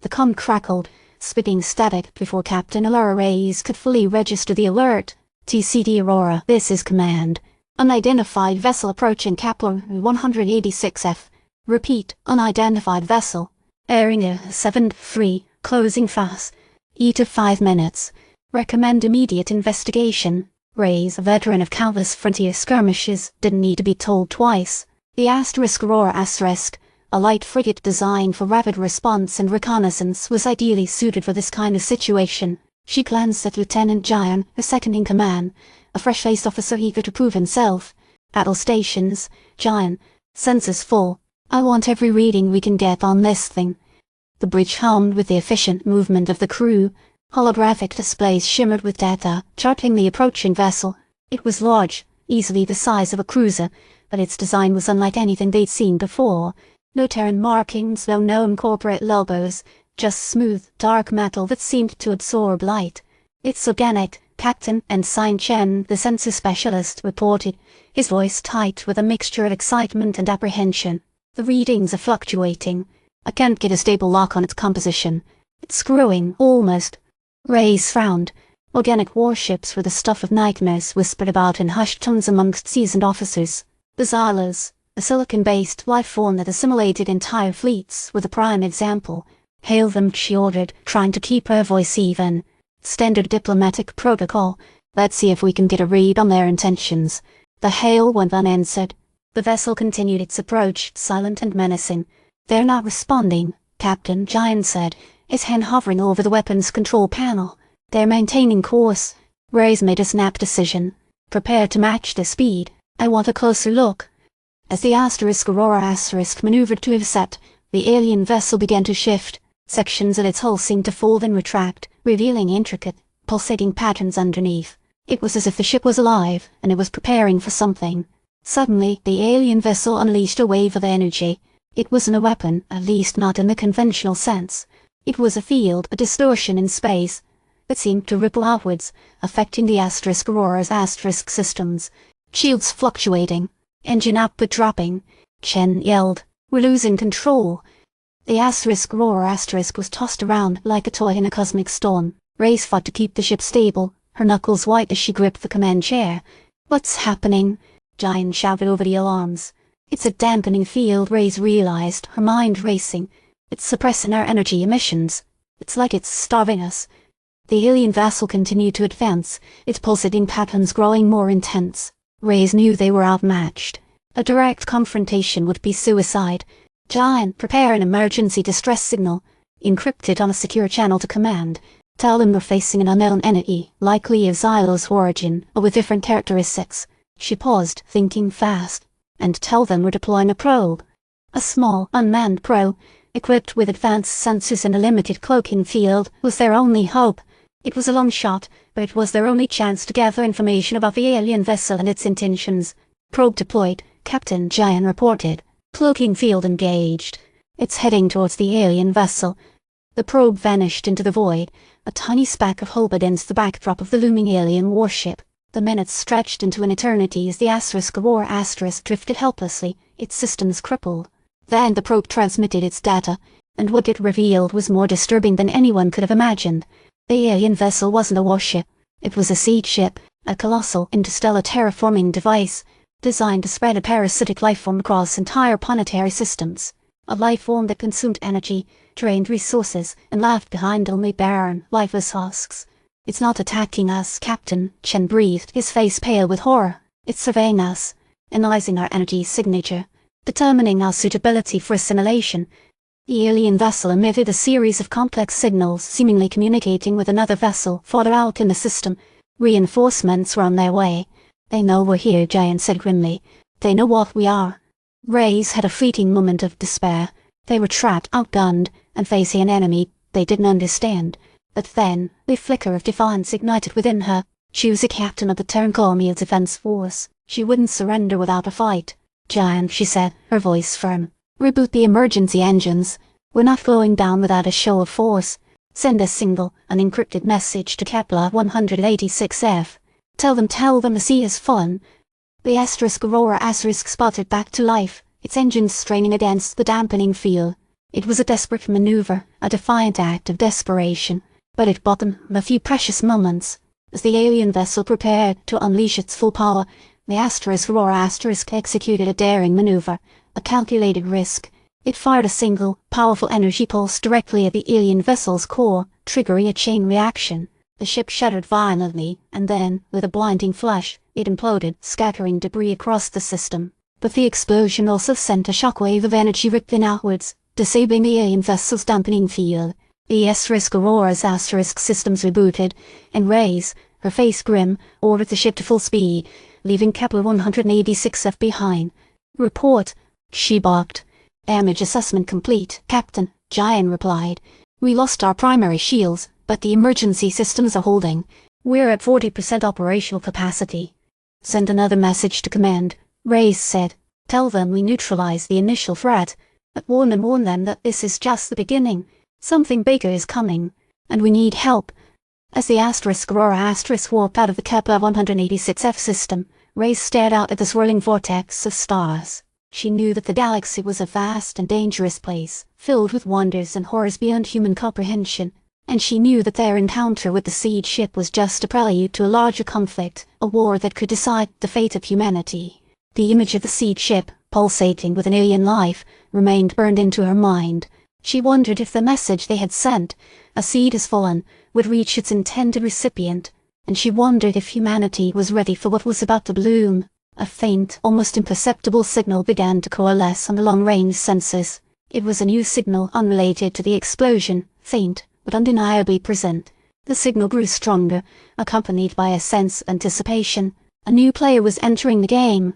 The comm crackled, spitting static before Captain Aurora Reyes could fully register the alert. TCD Aurora, this is command. Unidentified vessel approaching Kepler 186F. Repeat, unidentified vessel. Area 73, closing fast. E to 5 minutes. Recommend immediate investigation. Reyes, a veteran of countless frontier skirmishes, didn't need to be told twice. The Aurora a light frigate designed for rapid response and reconnaissance, was ideally suited for this kind of situation. She glanced at Lieutenant Jian, her second-in-command, a fresh-faced officer eager to prove himself. Battle stations, Jian. Sensors full. I want every reading we can get on this thing. The bridge hummed with the efficient movement of the crew. Holographic displays shimmered with data, charting the approaching vessel. It was large, easily the size of a cruiser, but its design was unlike anything they'd seen before. No Terran markings, no incorporate logos, just smooth, dark metal that seemed to absorb light. It's organic, Captain Ensign Chen, the sensor specialist, reported, his voice tight with a mixture of excitement and apprehension. The readings are fluctuating. I can't get a stable lock on its composition. It's screwing, almost. Reyes frowned. Organic warships were the stuff of nightmares whispered about in hushed tones amongst seasoned officers. The Xylas, a silicon-based life form that assimilated entire fleets, were the prime example. Hail them, she ordered, trying to keep her voice even. Standard diplomatic protocol. Let's see if we can get a read on their intentions. The hail went unanswered. The vessel continued its approach, silent and menacing. They're not responding, Captain Jian said, his hand hovering over the weapons control panel. They're maintaining course. Reyes made a snap decision. Prepare to match their speed. I want a closer look. As the Aurora maneuvered to his set, the alien vessel began to shift. Sections of its hull seemed to fold and retract, revealing intricate, pulsating patterns underneath. It was as if the ship was alive, and it was preparing for something. Suddenly, the alien vessel unleashed a wave of energy. It wasn't a weapon, at least not in the conventional sense. It was a field, a distortion in space, that seemed to ripple outwards, affecting the Aurora's systems. Shields fluctuating. Engine output dropping. Chen yelled, "We're losing control." The Aurora was tossed around like a toy in a cosmic storm. Reyes fought to keep the ship stable, her knuckles white as she gripped the command chair. "What's happening?" Jian shouted over the alarms. "It's a dampening field," Reyes realized, her mind racing. "It's suppressing our energy emissions. It's like it's starving us." The alien vessel continued to advance, its pulsating patterns growing more intense. Reyes knew they were outmatched. A direct confrontation would be suicide. Jian, prepare an emergency distress signal. Encrypt it on a secure channel to command. Tell them we're facing an unknown entity, likely of Xylo's origin, or with different characteristics. She paused, thinking fast. And tell them we're deploying a probe. A small, unmanned probe, equipped with advanced sensors and a limited cloaking field, was their only hope. It was a long shot, but it was their only chance to gather information about the alien vessel and its intentions. Probe deployed, Captain Jian reported. Cloaking field engaged. It's heading towards the alien vessel. The probe vanished into the void, a tiny speck of hope against the backdrop of the looming alien warship. The minutes stretched into an eternity as the Aurora drifted helplessly, its systems crippled. Then the probe transmitted its data, and what it revealed was more disturbing than anyone could have imagined. The alien vessel wasn't a warship. It was a seed ship, a colossal interstellar terraforming device, designed to spread a parasitic lifeform across entire planetary systems. A lifeform that consumed energy, drained resources, and left behind only barren, lifeless husks. "It's not attacking us, Captain," Chen breathed, his face pale with horror. "It's surveying us, analyzing our energy signature, determining our suitability for assimilation." The alien vessel emitted a series of complex signals, seemingly communicating with another vessel farther out in the system. Reinforcements were on their way. "They know we're here," Jian said grimly. "They know what we are." Reyes had a fleeting moment of despair. They were trapped, outgunned, and facing an enemy they didn't understand. But then, the flicker of defiance ignited within her. She was a captain of the Terran Colonial Defense Force. She wouldn't surrender without a fight. "Jian," she said, her voice firm. "Reboot the emergency engines. We're not going down without a show of force. Send a single, unencrypted message to Kepler 186F. Tell them the sea has fallen." The Aurora sputtered back to life, its engines straining against the dampening field. It was a desperate maneuver, a defiant act of desperation, but it bought them a few precious moments. As the alien vessel prepared to unleash its full power, the Aurora executed a daring maneuver, a calculated risk. It fired a single, powerful energy pulse directly at the alien vessel's core, triggering a chain reaction. The ship shuddered violently, and then, with a blinding flash, it imploded, scattering debris across the system. But the explosion also sent a shockwave of energy rippling outwards, disabling the alien vessel's dampening field. The Aurora's systems rebooted, and Reyes, her face grim, ordered the ship to full speed, leaving Kepler 186F behind. "Report," she barked. "Damage assessment complete, Captain," Giant replied. "We lost our primary shields, but the emergency systems are holding. We're at 40% operational capacity." "Send another message to command," Reyes said. "Tell them we neutralized the initial threat, but warn them that this is just the beginning. Something bigger is coming, and we need help." As the Aurora warped out of the Kepler 186F system, Reyes stared out at the swirling vortex of stars. She knew that the galaxy was a vast and dangerous place, filled with wonders and horrors beyond human comprehension, and she knew that their encounter with the siege ship was just a prelude to a larger conflict, a war that could decide the fate of humanity. The image of the siege ship, pulsating with an alien life, remained burned into her mind. She wondered if the message they had sent, "A seed has fallen," would reach its intended recipient, and she wondered if humanity was ready for what was about to bloom. A faint, almost imperceptible signal began to coalesce on the long-range sensors. It was a new signal unrelated to the explosion, faint, but undeniably present. The signal grew stronger, accompanied by a sense of anticipation. A new player was entering the game.